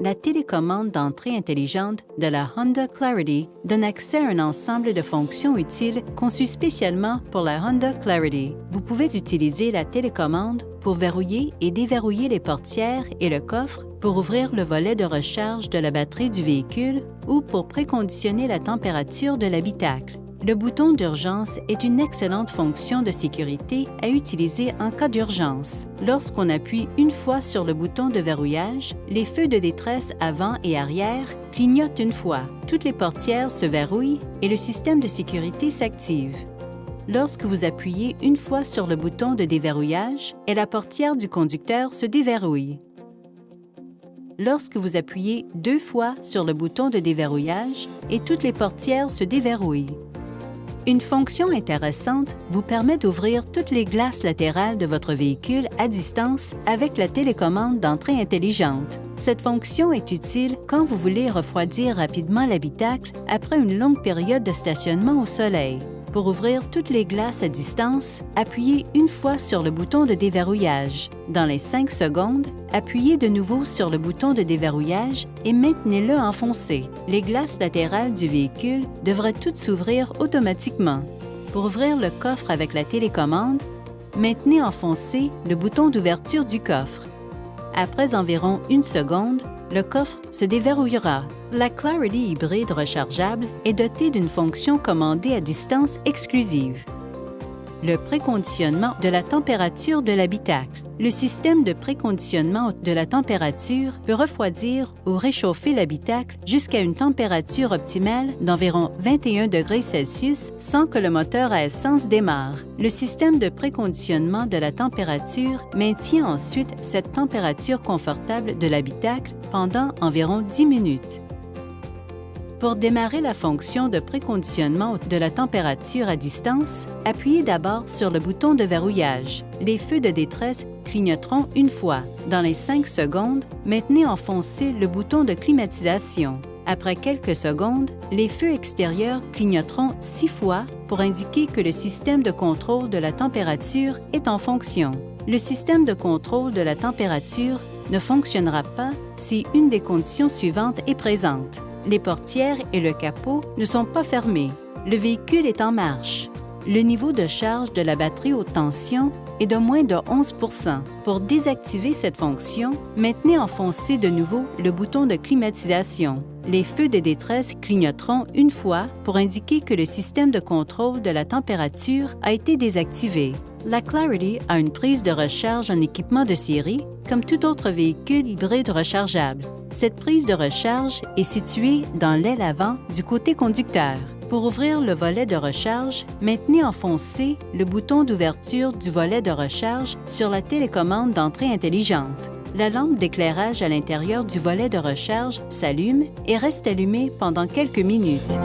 la télécommande d'entrée intelligente de la Honda Clarity donne accès à un ensemble de fonctions utiles conçues spécialement pour la Honda Clarity. Vous pouvez utiliser la télécommande pour verrouiller et déverrouiller les portières et le coffre, pour ouvrir le volet de recharge de la batterie du véhicule ou pour préconditionner la température de l'habitacle. Le bouton d'urgence est une excellente fonction de sécurité à utiliser en cas d'urgence. Lorsqu'on appuie une fois sur le bouton de verrouillage, les feux de détresse avant et arrière clignotent une fois. Toutes les portières se verrouillent et le système de sécurité s'active. Lorsque vous appuyez une fois sur le bouton de déverrouillage, et la portière du conducteur se déverrouille. Lorsque vous appuyez 2 fois sur le bouton de déverrouillage, et toutes les portières se déverrouillent. Une fonction intéressante vous permet d'ouvrir toutes les glaces latérales de votre véhicule à distance avec la télécommande d'entrée intelligente. Cette fonction est utile quand vous voulez refroidir rapidement l'habitacle après une longue période de stationnement au soleil. Pour ouvrir toutes les glaces à distance, appuyez une fois sur le bouton de déverrouillage. Dans les 5 secondes, appuyez de nouveau sur le bouton de déverrouillage et maintenez-le enfoncé. Les glaces latérales du véhicule devraient toutes s'ouvrir automatiquement. Pour ouvrir le coffre avec la télécommande, maintenez enfoncé le bouton d'ouverture du coffre. Après environ 1 seconde, le coffre se déverrouillera. La Clarity hybride rechargeable est dotée d'une fonction commandée à distance exclusive. Le préconditionnement de la température de l'habitacle. Le système de préconditionnement de la température peut refroidir ou réchauffer l'habitacle jusqu'à une température optimale d'environ 21 degrés Celsius sans que le moteur à essence démarre. Le système de préconditionnement de la température maintient ensuite cette température confortable de l'habitacle pendant environ 10 minutes. Pour démarrer la fonction de préconditionnement de la température à distance, appuyez d'abord sur le bouton de verrouillage. Les feux de détresse clignoteront une fois. Dans les 5 secondes, maintenez enfoncé le bouton de climatisation. Après quelques secondes, les feux extérieurs clignoteront 6 fois pour indiquer que le système de contrôle de la température est en fonction. Le système de contrôle de la température ne fonctionnera pas si une des conditions suivantes est présente. Les portières et le capot ne sont pas fermés. Le véhicule est en marche. Le niveau de charge de la batterie haute tension est de moins de 11 %. Pour désactiver cette fonction, maintenez enfoncé de nouveau le bouton de climatisation. Les feux de détresse clignoteront une fois pour indiquer que le système de contrôle de la température a été désactivé. La Clarity a une prise de recharge en équipement de série, comme tout autre véhicule hybride rechargeable. Cette prise de recharge est située dans l'aile avant du côté conducteur. Pour ouvrir le volet de recharge, maintenez enfoncé le bouton d'ouverture du volet de recharge sur la télécommande d'entrée intelligente. La lampe d'éclairage à l'intérieur du volet de recharge s'allume et reste allumée pendant quelques minutes.